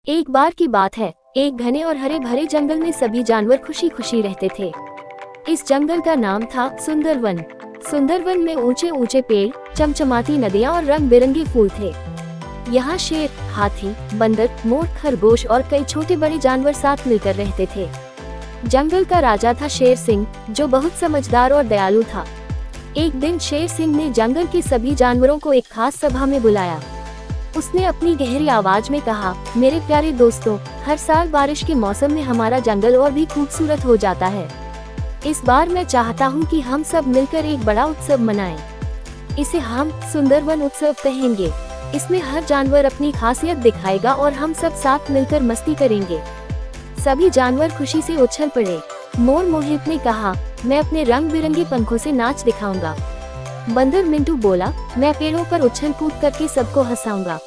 एक बार की बात है, एक घने और हरे भरे जंगल में सभी जानवर खुशी खुशी रहते थे। इस जंगल का नाम था सुंदरवन। सुंदरवन में ऊंचे ऊंचे पेड़, चमचमाती नदियां और रंग बिरंगे फूल थे। यहाँ शेर, हाथी, बंदर, मोर, खरगोश और कई छोटे बड़े जानवर साथ मिलकर रहते थे। जंगल का राजा था शेर सिंह, जो बहुत समझदार और दयालु था। एक दिन शेर सिंह ने जंगल के सभी जानवरों को एक खास सभा में बुलाया। उसने अपनी गहरी आवाज में कहा, मेरे प्यारे दोस्तों, हर साल बारिश के मौसम में हमारा जंगल और भी खूबसूरत हो जाता है। इस बार मैं चाहता हूँ कि हम सब मिलकर एक बड़ा उत्सव मनाएं। इसे हम सुंदरवन उत्सव कहेंगे। इसमें हर जानवर अपनी खासियत दिखाएगा और हम सब साथ मिलकर मस्ती करेंगे। सभी जानवर खुशी से उछल पड़े। मोर मोहित ने कहा, मैं अपने रंग बिरंगे पंखों से नाच दिखाऊंगा। बंदर मिंटू बोला, मैं पेड़ों पर उछल कूद करके सबको हंसाऊंगा।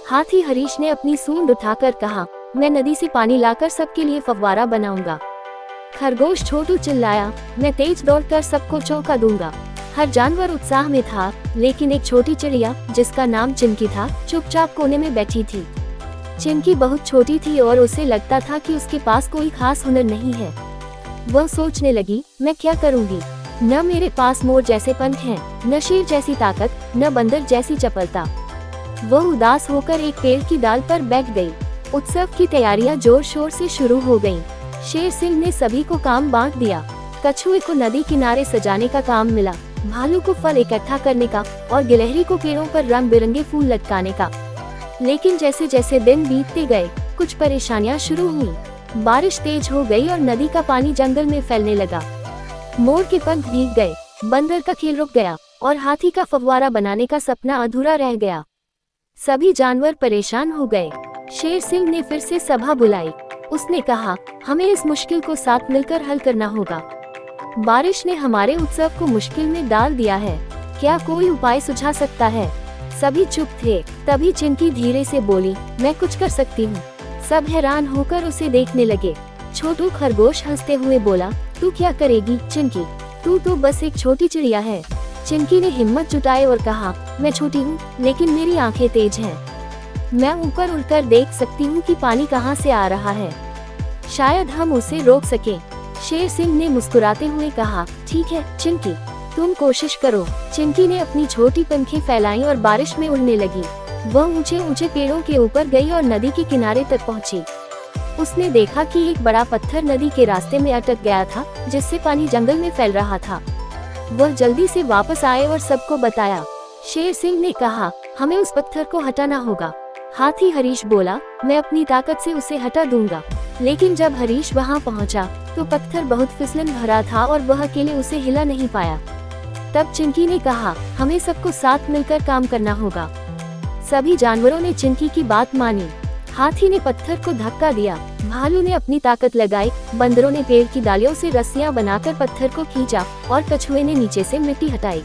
हाथी हरीश ने अपनी सूंड उठाकर कहा, मैं नदी से पानी लाकर सबके लिए फव्वारा बनाऊंगा। खरगोश छोटू चिल्लाया, मैं तेज दौड़कर सबको चौंका दूंगा। हर जानवर उत्साह में था, लेकिन एक छोटी चिड़िया, जिसका नाम चिंकी था, चुपचाप कोने में बैठी थी। चिंकी बहुत छोटी थी और उसे लगता था कि उसके पास कोई खास हुनर नहीं है। वह सोचने लगी, मैं क्या करूंगी? न मेरे पास मोर जैसे पंख हैं, न शेर जैसी ताकत, न बंदर जैसी चपलता। वह उदास होकर एक पेड़ की डाल पर बैठ गई। उत्सव की तैयारियां जोर शोर से शुरू हो गईं। शेर सिंह ने सभी को काम बांट दिया। कछुए को नदी किनारे सजाने का काम मिला, भालू को फल इकट्ठा करने का और गिलहरी को पेड़ों पर रंग बिरंगे फूल लटकाने का। लेकिन जैसे जैसे दिन बीतते गए, कुछ परेशानियां शुरू हुई। बारिश तेज हो गई और नदी का पानी जंगल में फैलने लगा। मोर के पंख भीग गए, बंदर का खेल रुक गया और हाथी का फव्वारा बनाने का सपना अधूरा रह गया। सभी जानवर परेशान हो गए। शेर सिंह ने फिर से सभा बुलाई। उसने कहा, हमें इस मुश्किल को साथ मिलकर हल करना होगा। बारिश ने हमारे उत्सव को मुश्किल में डाल दिया है। क्या कोई उपाय सुझा सकता है? सभी चुप थे। तभी चिंकी धीरे से बोली, मैं कुछ कर सकती हूँ। सब हैरान होकर उसे देखने लगे। छोटू खरगोश हंसते हुए बोला, तू क्या करेगी चिंकी? तू तो बस एक छोटी चिड़िया है। चिंकी ने हिम्मत जुटाई और कहा, मैं छोटी हूँ, लेकिन मेरी आंखें तेज हैं। मैं ऊपर उड़कर देख सकती हूँ कि पानी कहाँ से आ रहा है। शायद हम उसे रोक सकें। शेर सिंह ने मुस्कुराते हुए कहा, ठीक है चिंकी, तुम कोशिश करो। चिंकी ने अपनी छोटी पंखें फैलाई और बारिश में उड़ने लगी। वह ऊंचे ऊंचे पेड़ों के ऊपर गई और नदी के किनारे तक पहुंची। उसने देखा कि एक बड़ा पत्थर नदी के रास्ते में अटक गया था, जिससे पानी जंगल में फैल रहा था। वह जल्दी से वापस आए और सबको बताया। शेर सिंह ने कहा, हमें उस पत्थर को हटाना होगा। हाथी हरीश बोला, मैं अपनी ताकत से उसे हटा दूंगा। लेकिन जब हरीश वहां पहुंचा, तो पत्थर बहुत फिसलन भरा था और वह अकेले उसे हिला नहीं पाया। तब चिंकी ने कहा, हमें सबको साथ मिलकर काम करना होगा। सभी जानवरों ने चिंकी की बात मानी। हाथी ने पत्थर को धक्का दिया, भालू ने अपनी ताकत लगाई, बंदरों ने पेड़ की डालियों से रस्सियां बनाकर पत्थर को खींचा और कछुए ने नीचे से मिट्टी हटाई।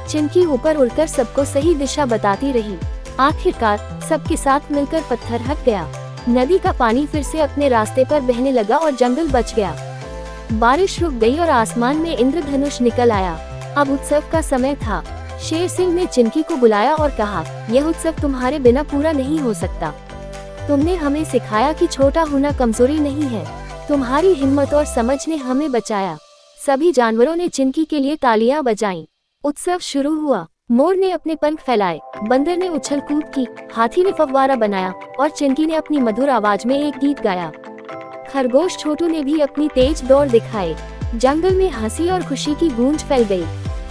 चिंकी ऊपर उड़कर सबको सही दिशा बताती रही। आखिरकार सबके साथ मिलकर पत्थर हट गया। नदी का पानी फिर से अपने रास्ते पर बहने लगा और जंगल बच गया। बारिश रुक गई और आसमान में इंद्रधनुष निकल आया। अब उत्सव का समय था। शेर सिंह ने चिंकी को बुलाया और कहा, यह उत्सव तुम्हारे बिना पूरा नहीं हो सकता। तुमने हमें सिखाया कि छोटा होना कमजोरी नहीं है। तुम्हारी हिम्मत और समझ ने हमें बचाया। सभी जानवरों ने चिंकी के लिए तालियां बजाईं। उत्सव शुरू हुआ। मोर ने अपने पंख फैलाए, बंदर ने उछल कूद की, हाथी ने फव्वारा बनाया और चिंकी ने अपनी मधुर आवाज में एक गीत गाया। खरगोश छोटू ने भी अपनी तेज दौड़ दिखाई। जंगल में हंसी और खुशी की गूंज फैल गई।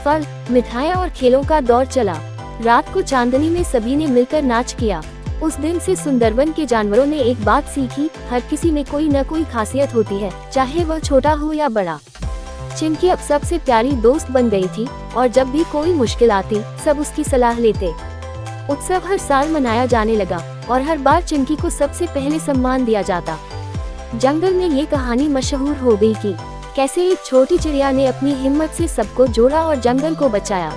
फल, मिठाइयाँ और खेलों का दौर चला। रात को चांदनी में सभी ने मिलकर नाच किया। उस दिन से सुंदरवन के जानवरों ने एक बात सीखी, हर किसी में कोई न कोई खासियत होती है, चाहे वह छोटा हो या बड़ा। चिंकी अब सबसे प्यारी दोस्त बन गई थी और जब भी कोई मुश्किल आती, सब उसकी सलाह लेते। उत्सव हर साल मनाया जाने लगा और हर बार चिंकी को सबसे पहले सम्मान दिया जाता। जंगल में ये कहानी मशहूर हो गई कि कैसे एक छोटी चिड़िया ने अपनी हिम्मत से सबको जोड़ा और जंगल को बचाया।